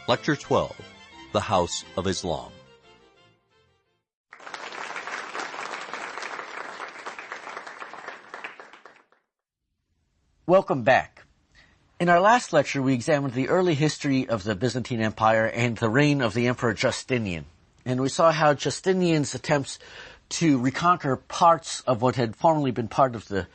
Lecture 12, The House of Islam. Welcome back. In our last lecture, we examined the early history of the Byzantine Empire and the reign of the Emperor Justinian. And we saw how Justinian's attempts to reconquer parts of what had formerly been part of the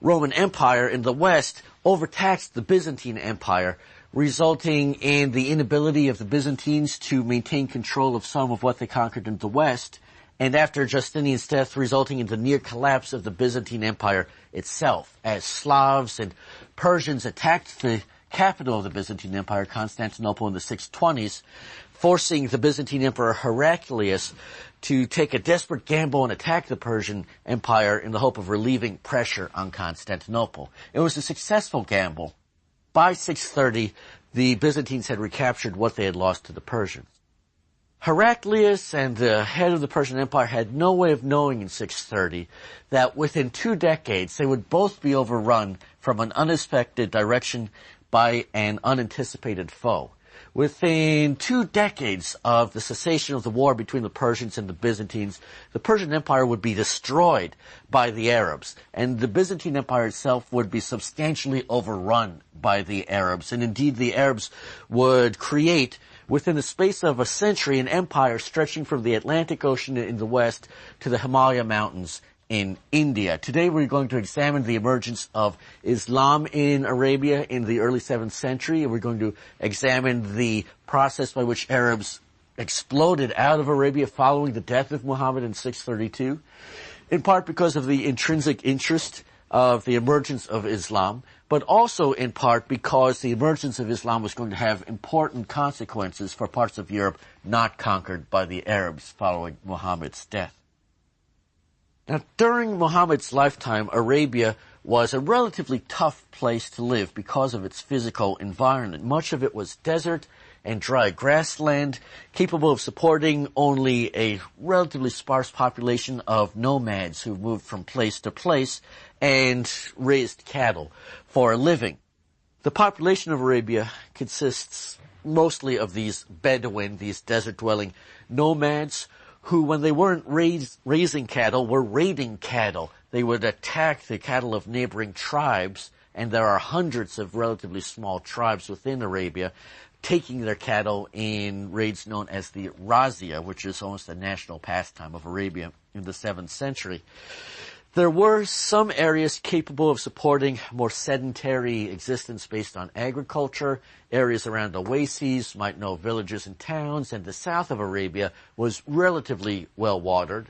Roman Empire in the West overtaxed the Byzantine Empire, resulting in the inability of the Byzantines to maintain control of some of what they conquered in the West, and after Justinian's death, resulting in the near collapse of the Byzantine Empire itself, as Slavs and Persians attacked the capital of the Byzantine Empire, Constantinople, in the 620s, forcing the Byzantine Emperor Heraclius to take a desperate gamble and attack the Persian Empire in the hope of relieving pressure on Constantinople. It was a successful gamble. By 630, the Byzantines had recaptured what they had lost to the Persians. Heraclius and the head of the Persian Empire had no way of knowing in 630 that within 2 decades they would both be overrun from an unexpected direction by an unanticipated foe. Within 2 decades of the cessation of the war between the Persians and the Byzantines, the Persian Empire would be destroyed by the Arabs, and the Byzantine Empire itself would be substantially overrun by the Arabs. And indeed, the Arabs would create, within the space of a century, an empire stretching from the Atlantic Ocean in the west to the Himalaya Mountains in India. Today we're going to examine the emergence of Islam in Arabia in the early 7th century, and we're going to examine the process by which Arabs exploded out of Arabia following the death of Muhammad in 632, in part because of the intrinsic interest of the emergence of Islam, but also in part because the emergence of Islam was going to have important consequences for parts of Europe not conquered by the Arabs following Muhammad's death. Now, during Muhammad's lifetime, Arabia was a relatively tough place to live because of its physical environment. Much of it was desert and dry grassland, capable of supporting only a relatively sparse population of nomads who moved from place to place and raised cattle for a living. The population of Arabia consists mostly of these Bedouin, these desert-dwelling nomads, who, when they weren't raising cattle, were raiding cattle. They would attack the cattle of neighboring tribes, and there are hundreds of relatively small tribes within Arabia taking their cattle in raids known as the razzia, which is almost a national pastime of Arabia in the 7th century. There were some areas capable of supporting more sedentary existence based on agriculture. Areas around oases, might know villages and towns, and the south of Arabia was relatively well watered.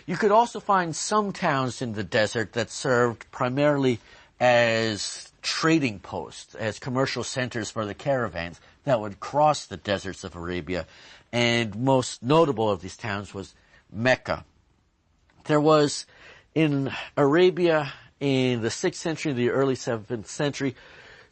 You could also find some towns in the desert that served primarily as trading posts, as commercial centers for the caravans that would cross the deserts of Arabia. And most notable of these towns was Mecca. There was, in Arabia in the 6th century, the early 7th century,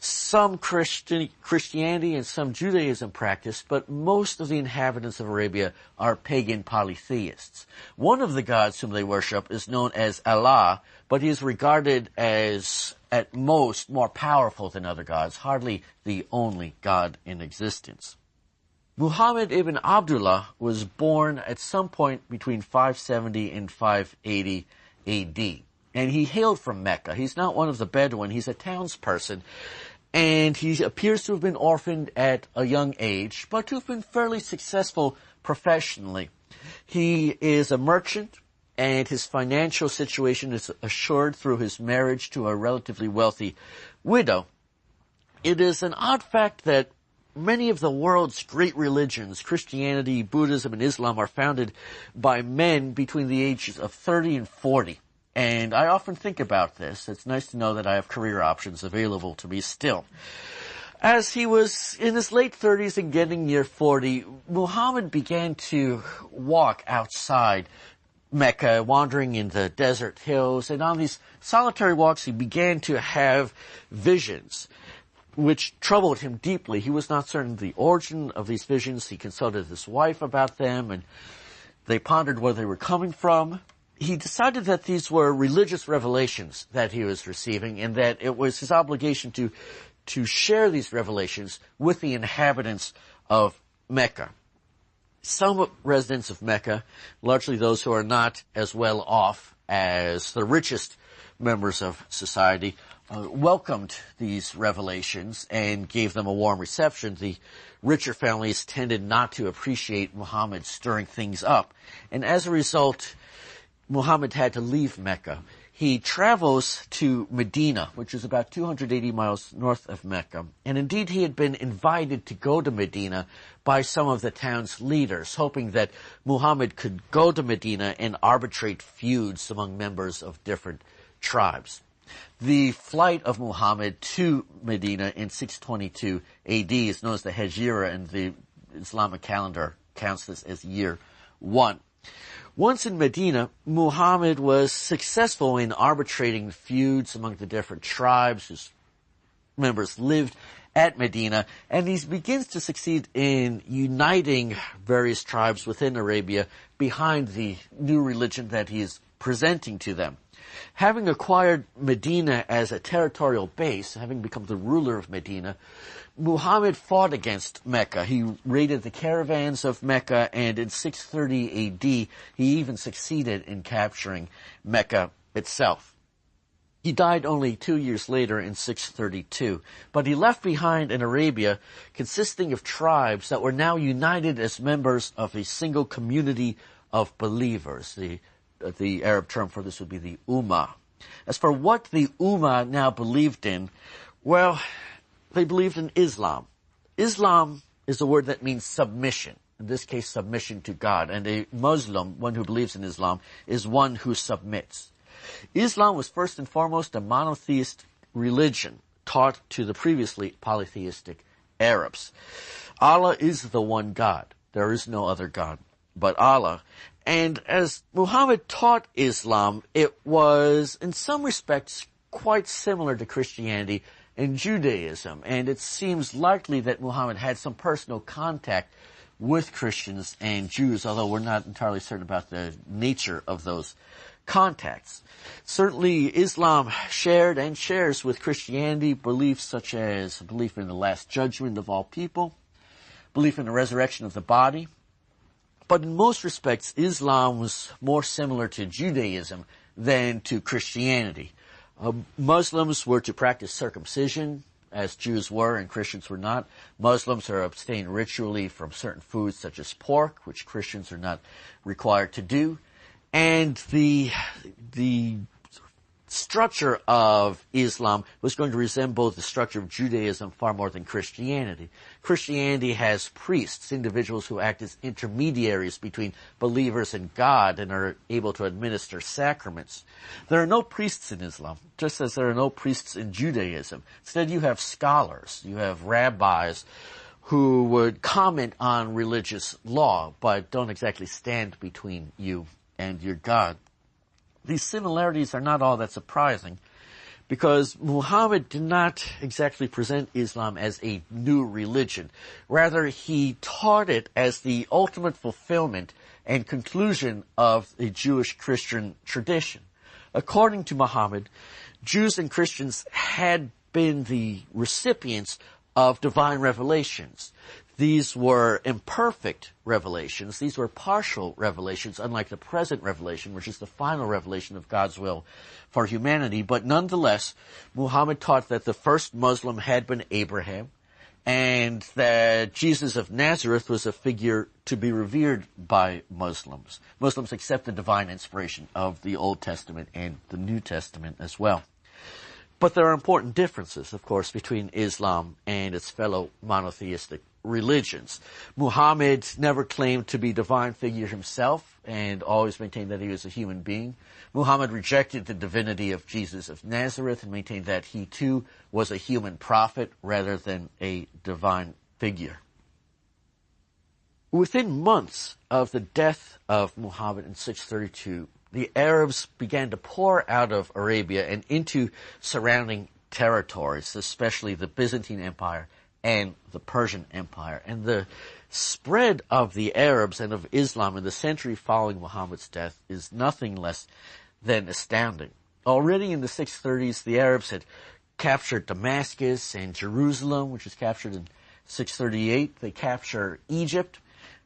some Christianity and some Judaism practiced, but most of the inhabitants of Arabia are pagan polytheists. One of the gods whom they worship is known as Allah, but he is regarded as, at most, more powerful than other gods, hardly the only god in existence. Muhammad ibn Abdullah was born at some point between 570 and 580 A.D., and he hailed from Mecca. He's not one of the Bedouin, he's a townsperson, and he appears to have been orphaned at a young age, but to have been fairly successful professionally. He is a merchant, and his financial situation is assured through his marriage to a relatively wealthy widow. It is an odd fact that many of the world's great religions, Christianity, Buddhism, and Islam, are founded by men between the ages of 30 and 40. And I often think about this. It's nice to know that I have career options available to me still. As he was in his late 30s and getting near 40, Muhammad began to walk outside Mecca, wandering in the desert hills, and on these solitary walks he began to have visions which troubled him deeply. He was not certain of the origin of these visions. He consulted his wife about them, and they pondered where they were coming from. He decided that these were religious revelations that he was receiving, and that it was his obligation to share these revelations with the inhabitants of Mecca. Some residents of Mecca, largely those who are not as well off as the richest members of society, welcomed these revelations and gave them a warm reception. The richer families tended not to appreciate Muhammad stirring things up, and as a result, Muhammad had to leave Mecca. He travels to Medina, which is about 280 miles north of Mecca, and indeed he had been invited to go to Medina by some of the town's leaders, hoping that Muhammad could go to Medina and arbitrate feuds among members of different tribes. The flight of Muhammad to Medina in 622 AD is known as the Hijra, and the Islamic calendar counts this as year 1. Once in Medina, Muhammad was successful in arbitrating feuds among the different tribes whose members lived at Medina, and he begins to succeed in uniting various tribes within Arabia behind the new religion that he is presenting to them. Having acquired Medina as a territorial base, having become the ruler of Medina, Muhammad fought against Mecca. He raided the caravans of Mecca, and in 630 AD, he even succeeded in capturing Mecca itself. He died only 2 years later in 632, but he left behind an Arabia consisting of tribes that were now united as members of a single community of believers. The Arab term for this would be the Ummah. As for what the Ummah now believed in, well, they believed in Islam. Islam is a word that means submission. In this case, submission to God. And a Muslim, one who believes in Islam, is one who submits. Islam was first and foremost a monotheist religion taught to the previously polytheistic Arabs. Allah is the one God. There is no other God but Allah. And as Muhammad taught Islam, it was in some respects quite similar to Christianity and Judaism, and it seems likely that Muhammad had some personal contact with Christians and Jews, although we're not entirely certain about the nature of those contacts. Certainly, Islam shared and shares with Christianity beliefs such as belief in the Last Judgment of all people, belief in the resurrection of the body, but in most respects, Islam was more similar to Judaism than to Christianity. Muslims were to practice circumcision, as Jews were and Christians were not. Muslims are abstain ritually from certain foods such as pork, which Christians are not required to do. And the structure of Islam was going to resemble the structure of Judaism far more than Christianity. Christianity has priests, individuals who act as intermediaries between believers and God and are able to administer sacraments. There are no priests in Islam, just as there are no priests in Judaism. Instead, you have scholars, you have rabbis who would comment on religious law, but don't exactly stand between you and your God. These similarities are not all that surprising, because Muhammad did not exactly present Islam as a new religion. Rather, he taught it as the ultimate fulfillment and conclusion of a Jewish-Christian tradition. According to Muhammad, Jews and Christians had been the recipients of divine revelations. These were imperfect revelations. These were partial revelations, unlike the present revelation, which is the final revelation of God's will for humanity. But nonetheless, Muhammad taught that the first Muslim had been Abraham, and that Jesus of Nazareth was a figure to be revered by Muslims. Muslims accept the divine inspiration of the Old Testament and the New Testament as well. But there are important differences, of course, between Islam and its fellow monotheistic religions. Muhammad never claimed to be a divine figure himself and always maintained that he was a human being. Muhammad rejected the divinity of Jesus of Nazareth and maintained that he too was a human prophet rather than a divine figure. Within months of the death of Muhammad in 632, the Arabs began to pour out of Arabia and into surrounding territories, especially the Byzantine Empire and the Persian Empire. And the spread of the Arabs and of Islam in the century following Muhammad's death is nothing less than astounding. Already in the 630s, the Arabs had captured Damascus and Jerusalem, which was captured in 638, they capture Egypt.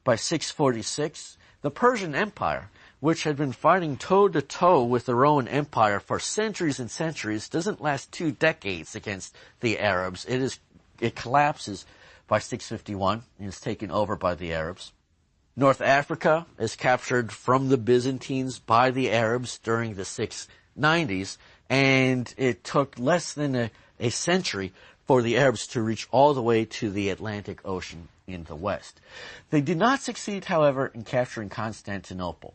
By 646, the Persian Empire, which had been fighting toe-to-toe with the Roman Empire for centuries and centuries, doesn't last 2 decades against the Arabs. It collapses by 651 and is taken over by the Arabs. North Africa is captured from the Byzantines by the Arabs during the 690s, and it took less than a century for the Arabs to reach all the way to the Atlantic Ocean in the west. They did not succeed, however, in capturing Constantinople.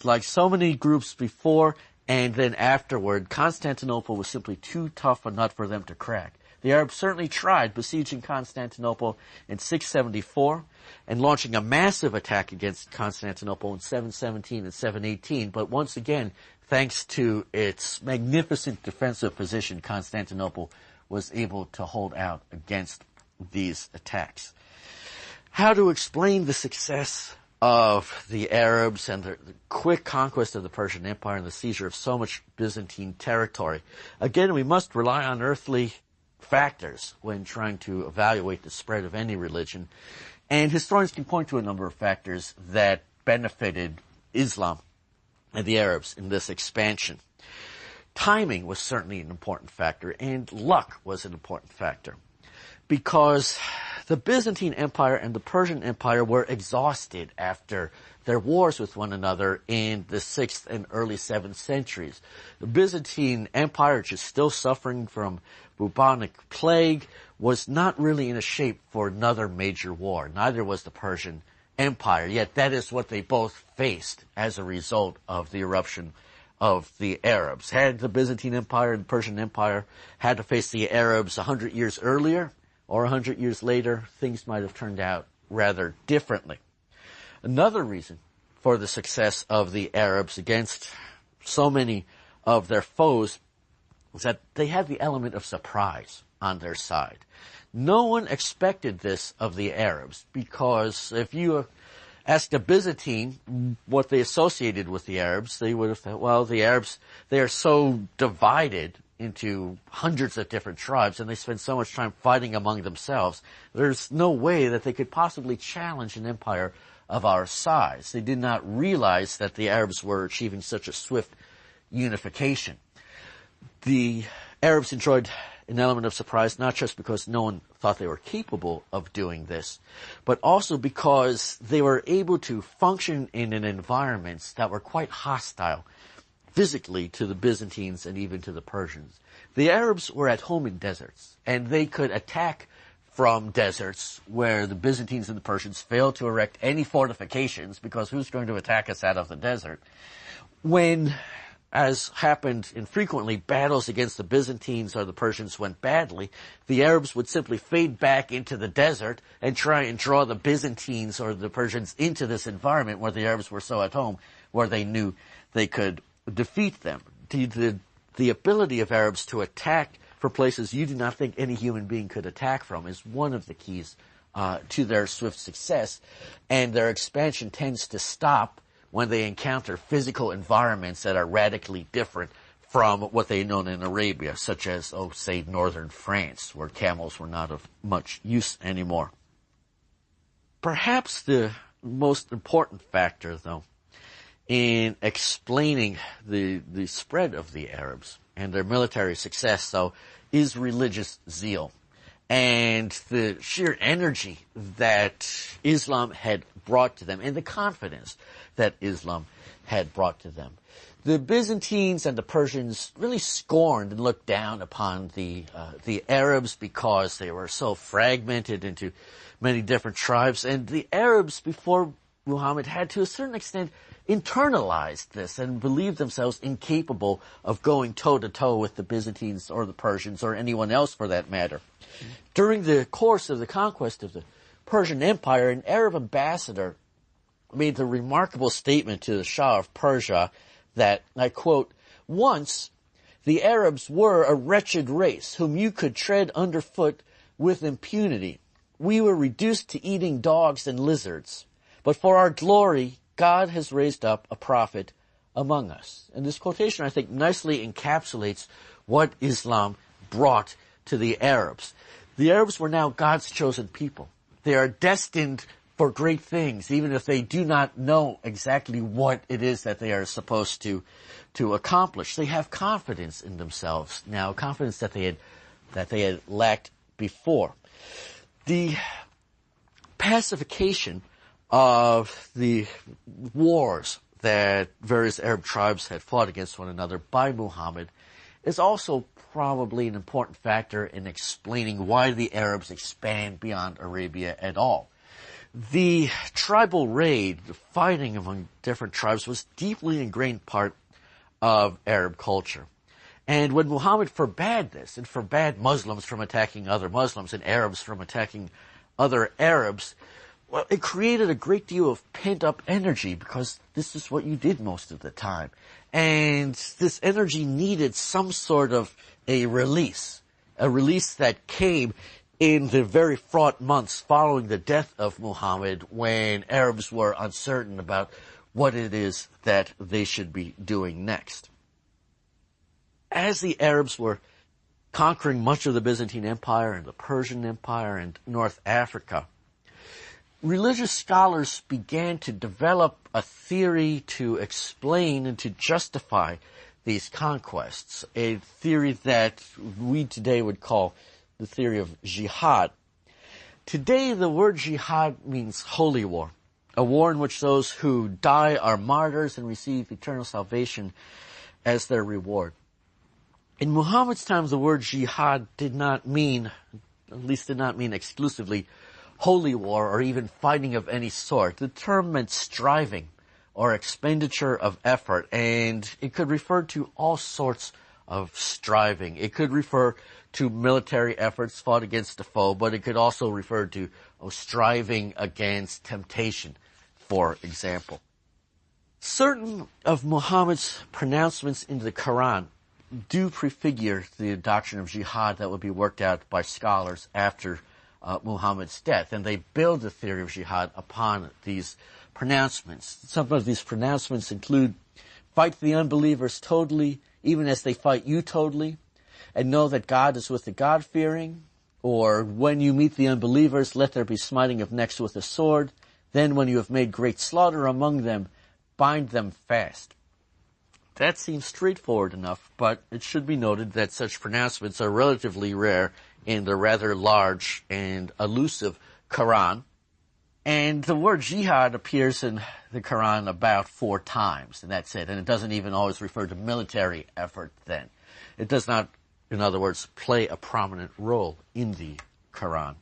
Like so many groups before and then afterward, Constantinople was simply too tough a nut for them to crack. The Arabs certainly tried besieging Constantinople in 674 and launching a massive attack against Constantinople in 717 and 718, but once again, thanks to its magnificent defensive position, Constantinople was able to hold out against these attacks. How to explain the success of the Arabs and the quick conquest of the Persian Empire and the seizure of so much Byzantine territory? Again, we must rely on earthly factors when trying to evaluate the spread of any religion. And historians can point to a number of factors that benefited Islam and the Arabs in this expansion. Timing was certainly an important factor, and luck was an important factor, because the Byzantine Empire and the Persian Empire were exhausted after their wars with one another in the 6th and early 7th centuries. The Byzantine Empire, which is still suffering from bubonic plague, was not really in a shape for another major war. Neither was the Persian Empire, yet that is what they both faced as a result of the eruption of the Arabs. Had the Byzantine Empire and the Persian Empire had to face the Arabs 100 years earlier or 100 years later, things might have turned out rather differently. Another reason for the success of the Arabs against so many of their foes was that they had the element of surprise on their side. No one expected this of the Arabs, because if you asked a Byzantine what they associated with the Arabs, they would have thought, well, the Arabs, they are so divided into hundreds of different tribes, and they spend so much time fighting among themselves. There's no way that they could possibly challenge an empire of our size. They did not realize that the Arabs were achieving such a swift unification. The Arabs enjoyed an element of surprise, not just because no one thought they were capable of doing this, but also because they were able to function in an environments that were quite hostile physically to the Byzantines and even to the Persians. The Arabs were at home in deserts, and they could attack from deserts where the Byzantines and the Persians failed to erect any fortifications, because who's going to attack us out of the desert? When, as happened infrequently, battles against the Byzantines or the Persians went badly, the Arabs would simply fade back into the desert and try and draw the Byzantines or the Persians into this environment where the Arabs were so at home, where they knew they could defeat them. The ability of Arabs to attack for places you do not think any human being could attack from is one of the keys to their swift success, and their expansion tends to stop when they encounter physical environments that are radically different from what they known in Arabia, such as, say, northern France, where camels were not of much use anymore. Perhaps the most important factor, though, in explaining the spread of the Arabs and their military success, though, is religious zeal and the sheer energy that Islam had brought to them and the confidence that Islam had brought to them. The Byzantines and the Persians really scorned and looked down upon the Arabs because they were so fragmented into many different tribes, and the Arabs before Muhammad had, to a certain extent, internalized this and believed themselves incapable of going toe-to-toe with the Byzantines or the Persians or anyone else for that matter. During the course of the conquest of the Persian Empire, an Arab ambassador made the remarkable statement to the Shah of Persia that, I quote, "Once the Arabs were a wretched race whom you could tread underfoot with impunity. We were reduced to eating dogs and lizards. But for our glory, God has raised up a prophet among us." And this quotation, I think, nicely encapsulates what Islam brought to the Arabs. The Arabs were now God's chosen people. They are destined for great things, even if they do not know exactly what it is that they are supposed to accomplish. They have confidence in themselves now, confidence that they had lacked before. The pacification of the wars that various Arab tribes had fought against one another by Muhammad is also probably an important factor in explaining why the Arabs expand beyond Arabia at all. The tribal raid, the fighting among different tribes, was deeply ingrained part of Arab culture. And when Muhammad forbade this, and forbade Muslims from attacking other Muslims and Arabs from attacking other Arabs, well, it created a great deal of pent-up energy because this is what you did most of the time. And this energy needed some sort of a release that came in the very fraught months following the death of Muhammad, when Arabs were uncertain about what it is that they should be doing next. As the Arabs were conquering much of the Byzantine Empire and the Persian Empire and North Africa, religious scholars began to develop a theory to explain and to justify these conquests, a theory that we today would call the theory of jihad. Today, the word jihad means holy war, a war in which those who die are martyrs and receive eternal salvation as their reward. In Muhammad's time, the word jihad did not mean exclusively holy war or even fighting of any sort. The term meant striving or expenditure of effort, and it could refer to all sorts of striving. It could refer to military efforts fought against a foe, but it could also refer to striving against temptation, for example. Certain of Muhammad's pronouncements in the Quran do prefigure the doctrine of jihad that would be worked out by scholars after Muhammad's death, and they build the theory of jihad upon these pronouncements. Some of these pronouncements include, fight the unbelievers totally, even as they fight you totally, and know that God is with the God-fearing, or when you meet the unbelievers, let there be smiting of necks with a sword, then when you have made great slaughter among them, bind them fast. That seems straightforward enough, but it should be noted that such pronouncements are relatively rare in the rather large and elusive Quran. And the word jihad appears in the Quran about 4 times, and that's it. And it doesn't even always refer to military effort then. It does not, in other words, play a prominent role in the Quran.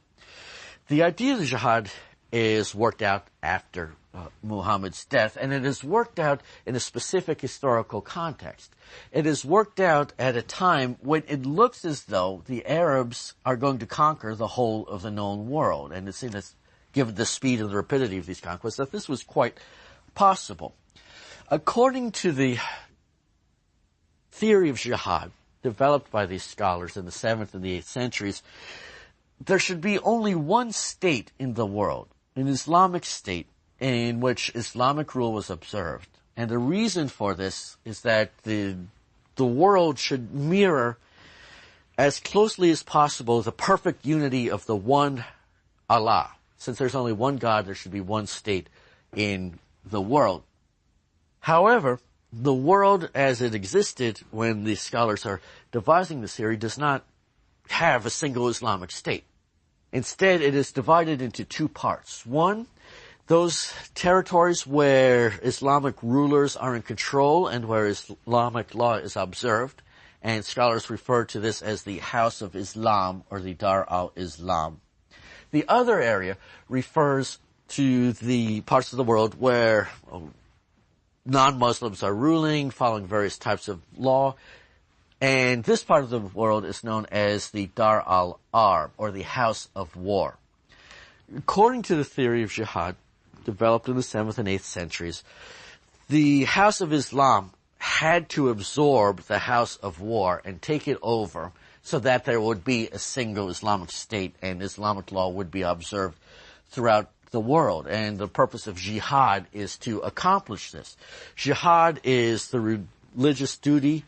The idea of jihad is worked out after Muhammad's death, and it is worked out in a specific historical context. It is worked out at a time when it looks as though the Arabs are going to conquer the whole of the known world, and it's in this, given the speed and the rapidity of these conquests, that this was quite possible. According to the theory of jihad developed by these scholars in the 7th and the 8th centuries, there should be only one state in the world, an Islamic state, in which Islamic rule was observed. And the reason for this is that the world should mirror as closely as possible the perfect unity of the one Allah. Since there's only one God, there should be one state in the world. However, the world as it existed when the scholars are devising this theory does not have a single Islamic state. Instead, it is divided into 2 parts. One, those territories where Islamic rulers are in control and where Islamic law is observed, and scholars refer to this as the House of Islam or the Dar al-Islam. The other area refers to the parts of the world where non-Muslims are ruling, following various types of law, and this part of the world is known as the Dar al-Arb, or the House of War. According to the theory of jihad, developed in the 7th and 8th centuries, the House of Islam had to absorb the House of War and take it over so that there would be a single Islamic state and Islamic law would be observed throughout the world. And the purpose of jihad is to accomplish this. Jihad is the religious duty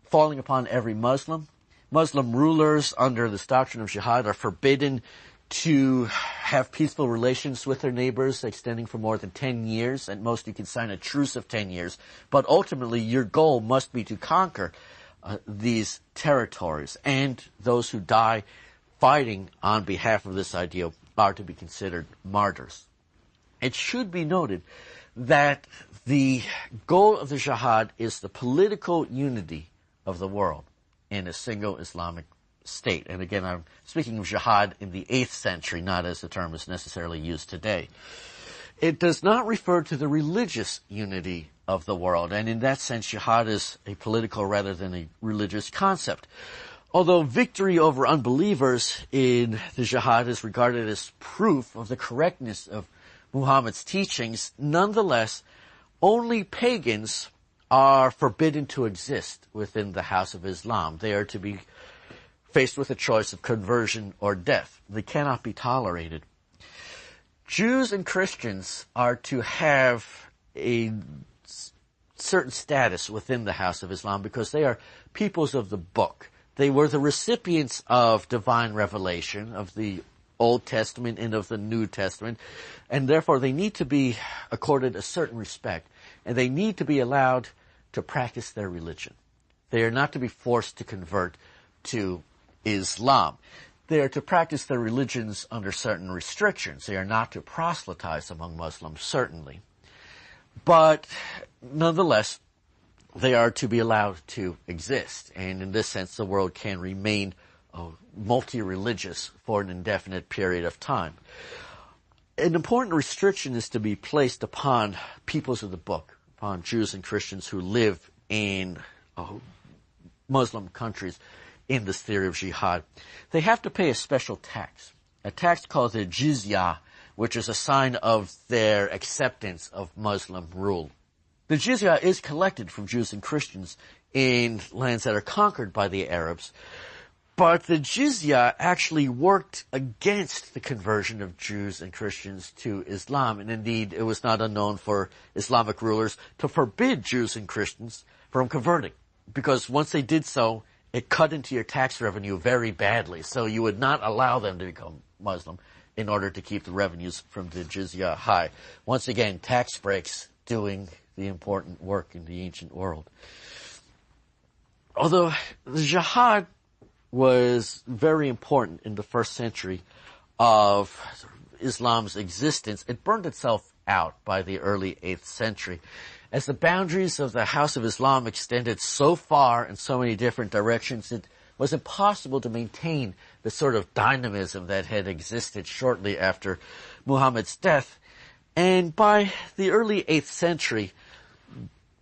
falling upon every Muslim Muslim rulers under this doctrine of jihad are forbidden to have peaceful relations with their neighbors extending for more than 10 years. At most, you can sign a truce of 10 years. But ultimately, your goal must be to conquer these territories. And those who die fighting on behalf of this ideal are to be considered martyrs. It should be noted that the goal of the jihad is the political unity of the world in a single Islamic state. And again, I'm speaking of jihad in the 8th century, not as the term is necessarily used today. It does not refer to the religious unity of the world, and in that sense, jihad is a political rather than a religious concept. Although victory over unbelievers in the jihad is regarded as proof of the correctness of Muhammad's teachings, nonetheless, only pagans are forbidden to exist within the House of Islam. They are to be faced with a choice of conversion or death. They cannot be tolerated. Jews and Christians are to have a certain status within the House of Islam because they are peoples of the book. They were the recipients of divine revelation, of the Old Testament and of the New Testament, and therefore they need to be accorded a certain respect, and they need to be allowed to practice their religion. They are not to be forced to convert to Islam. They are to practice their religions under certain restrictions. They are not to proselytize among Muslims, certainly. But nonetheless, they are to be allowed to exist. And in this sense, the world can remain multi-religious for an indefinite period of time. An important restriction is to be placed upon peoples of the book, upon Jews and Christians who live in Muslim countries in this theory of jihad. They have to pay a special tax, a tax called the jizya, which is a sign of their acceptance of Muslim rule. The jizya is collected from Jews and Christians in lands that are conquered by the Arabs, but the jizya actually worked against the conversion of Jews and Christians to Islam, and indeed it was not unknown for Islamic rulers to forbid Jews and Christians from converting, because once they did so, it cut into your tax revenue very badly, so you would not allow them to become Muslim in order to keep the revenues from the jizya high. Once again, tax breaks doing the important work in the ancient world. Although the jihad was very important in the first century of Islam's existence, it burned itself out by the early 8th century. As the boundaries of the House of Islam extended so far in so many different directions, it was impossible to maintain the sort of dynamism that had existed shortly after Muhammad's death. And by the early 8th century,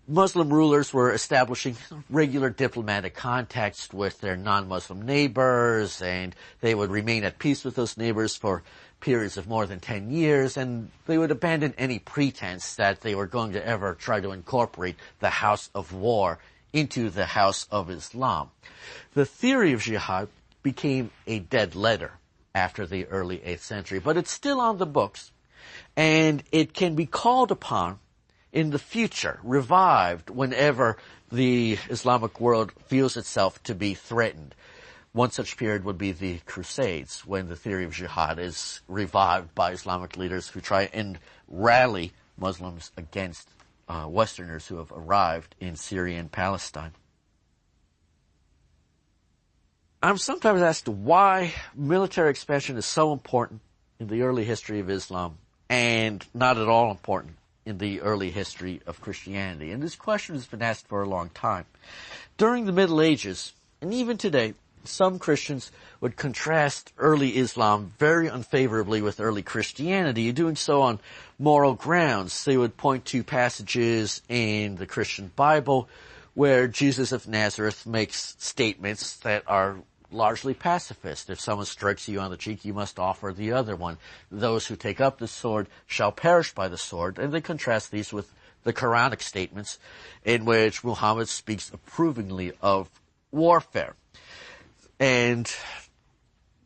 Muslim rulers were establishing regular diplomatic contacts with their non-Muslim neighbors, and they would remain at peace with those neighbors for periods of more than 10 years, and they would abandon any pretense that they were going to ever try to incorporate the house of war into the House of Islam. The theory of jihad became a dead letter after the early 8th century, but it's still on the books, and it can be called upon in the future, revived whenever the Islamic world feels itself to be threatened. One such period would be the Crusades, when the theory of jihad is revived by Islamic leaders who try and rally Muslims against Westerners who have arrived in Syria and Palestine. I'm sometimes asked why military expansion is so important in the early history of Islam and not at all important in the early history of Christianity. And this question has been asked for a long time. During the Middle Ages, and even today, some Christians would contrast early Islam very unfavorably with early Christianity, doing so on moral grounds. They would point to passages in the Christian Bible where Jesus of Nazareth makes statements that are largely pacifist. If someone strikes you on the cheek, you must offer the other one. Those who take up the sword shall perish by the sword. And they contrast these with the Quranic statements in which Muhammad speaks approvingly of warfare. And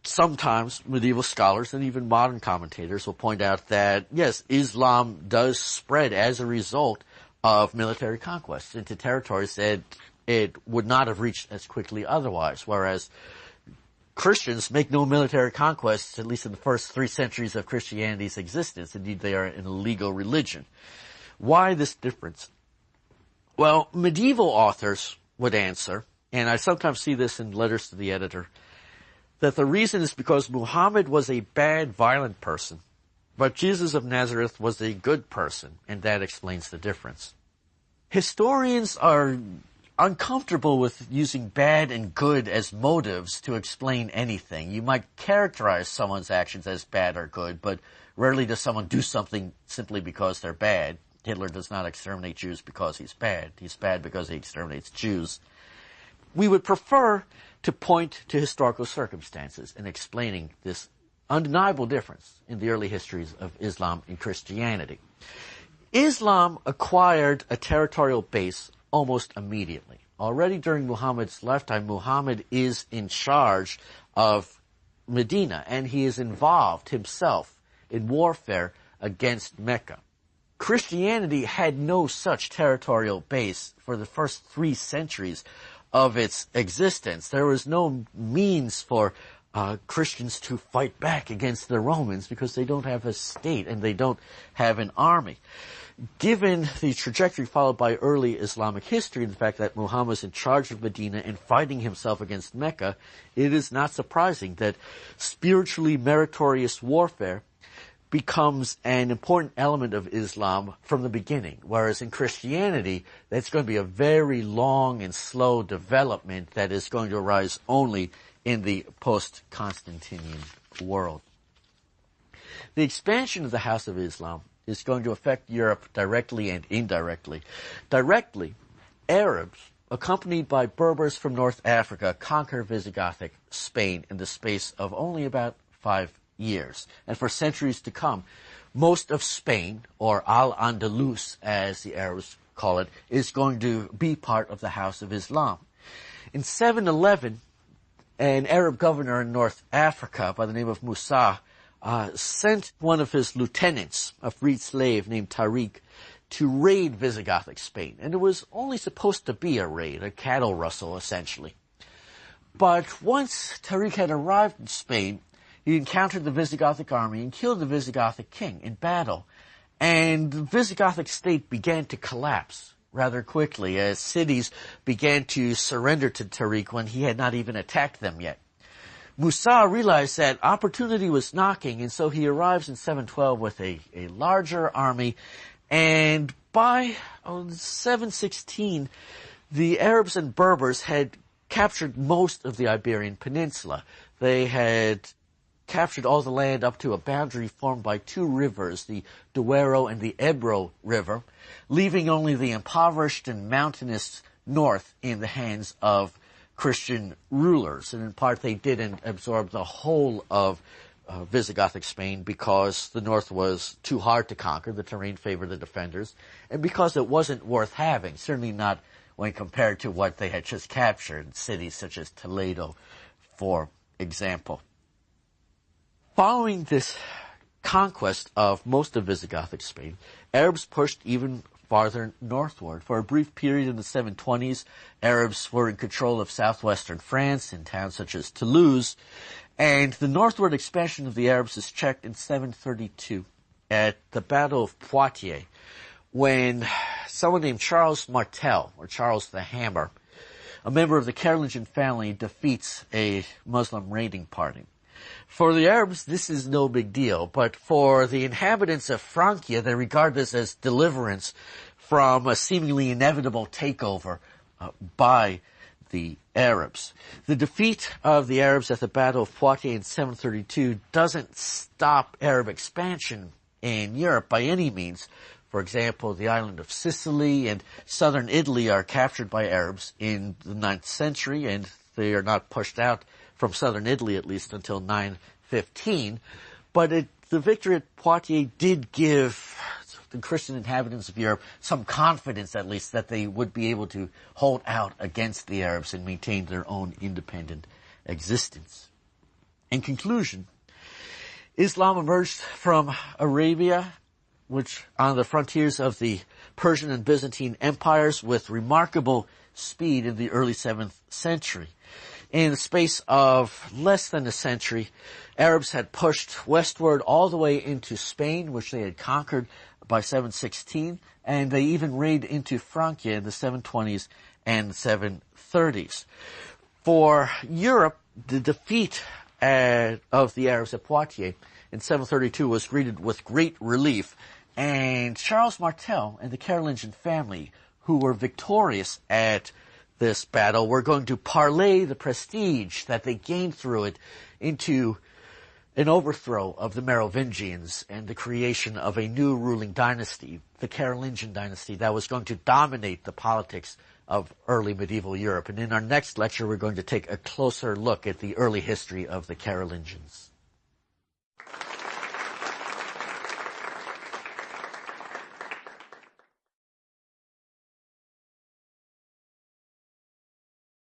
sometimes medieval scholars and even modern commentators will point out that, yes, Islam does spread as a result of military conquests into territories that it would not have reached as quickly otherwise, whereas Christians make no military conquests, at least in the first 3 centuries of Christianity's existence. Indeed, they are an illegal religion. Why this difference? Well, medieval authors would answer, and I sometimes see this in letters to the editor, that the reason is because Muhammad was a bad, violent person, but Jesus of Nazareth was a good person, and that explains the difference. Historians are uncomfortable with using bad and good as motives to explain anything. You might characterize someone's actions as bad or good, but rarely does someone do something simply because they're bad. Hitler does not exterminate Jews because he's bad. He's bad because he exterminates Jews. We would prefer to point to historical circumstances in explaining this undeniable difference in the early histories of Islam and Christianity. Islam acquired a territorial base almost immediately. Already during Muhammad's lifetime, Muhammad is in charge of Medina, and he is involved himself in warfare against Mecca. Christianity had no such territorial base for the first 3 centuries of its existence. There was no means for Christians to fight back against the Romans because they don't have a state and they don't have an army. Given the trajectory followed by early Islamic history and the fact that Muhammad is in charge of Medina and fighting himself against Mecca, it is not surprising that spiritually meritorious warfare becomes an important element of Islam from the beginning, whereas in Christianity, that's going to be a very long and slow development that is going to arise only in the post-Constantinian world. The expansion of the House of Islam is going to affect Europe directly and indirectly. Directly, Arabs, accompanied by Berbers from North Africa, conquer Visigothic Spain in the space of only about 5 years. And for centuries to come, most of Spain, or Al-Andalus as the Arabs call it, is going to be part of the House of Islam. In 711, an Arab governor in North Africa by the name of Musa sent one of his lieutenants, a freed slave named Tariq, to raid Visigothic Spain. And it was only supposed to be a raid, a cattle rustle essentially. But once Tariq had arrived in Spain, he encountered the Visigothic army and killed the Visigothic king in battle. And the Visigothic state began to collapse rather quickly as cities began to surrender to Tariq when he had not even attacked them yet. Musa realized that opportunity was knocking, and so he arrives in 712 with a larger army. And by 716, the Arabs and Berbers had captured most of the Iberian Peninsula. They had captured all the land up to a boundary formed by 2 rivers, the Duero and the Ebro River, leaving only the impoverished and mountainous north in the hands of Christian rulers. And in part, they didn't absorb the whole of Visigothic Spain because the north was too hard to conquer. The terrain favored the defenders, and because it wasn't worth having, certainly not when compared to what they had just captured, cities such as Toledo, for example. Following this conquest of most of Visigothic Spain, Arabs pushed even farther northward. For a brief period in the 720s, Arabs were in control of southwestern France in towns such as Toulouse, and the northward expansion of the Arabs is checked in 732 at the Battle of Poitiers, when someone named Charles Martel, or Charles the Hammer, a member of the Carolingian family, defeats a Muslim raiding party. For the Arabs, this is no big deal, but for the inhabitants of Francia, they regard this as deliverance from a seemingly inevitable takeover by the Arabs. The defeat of the Arabs at the Battle of Poitiers in 732 doesn't stop Arab expansion in Europe by any means. For example, the island of Sicily and southern Italy are captured by Arabs in the 9th century, and they are not pushed out from southern Italy at least until 915. But the victory at Poitiers did give the Christian inhabitants of Europe some confidence, at least, that they would be able to hold out against the Arabs and maintain their own independent existence. In conclusion, Islam emerged from Arabia, which on the frontiers of the Persian and Byzantine empires, with remarkable speed in the early 7th century. In the space of less than a century, Arabs had pushed westward all the way into Spain, which they had conquered by 716, and they even raided into Francia in the 720s and 730s. For Europe, the defeat of the Arabs at Poitiers in 732 was greeted with great relief, and Charles Martel and the Carolingian family, who were victorious at this battle, were going to parlay the prestige that they gained through it into an overthrow of the Merovingians and the creation of a new ruling dynasty, the Carolingian dynasty, that was going to dominate the politics of early medieval Europe. And in our next lecture, we're going to take a closer look at the early history of the Carolingians.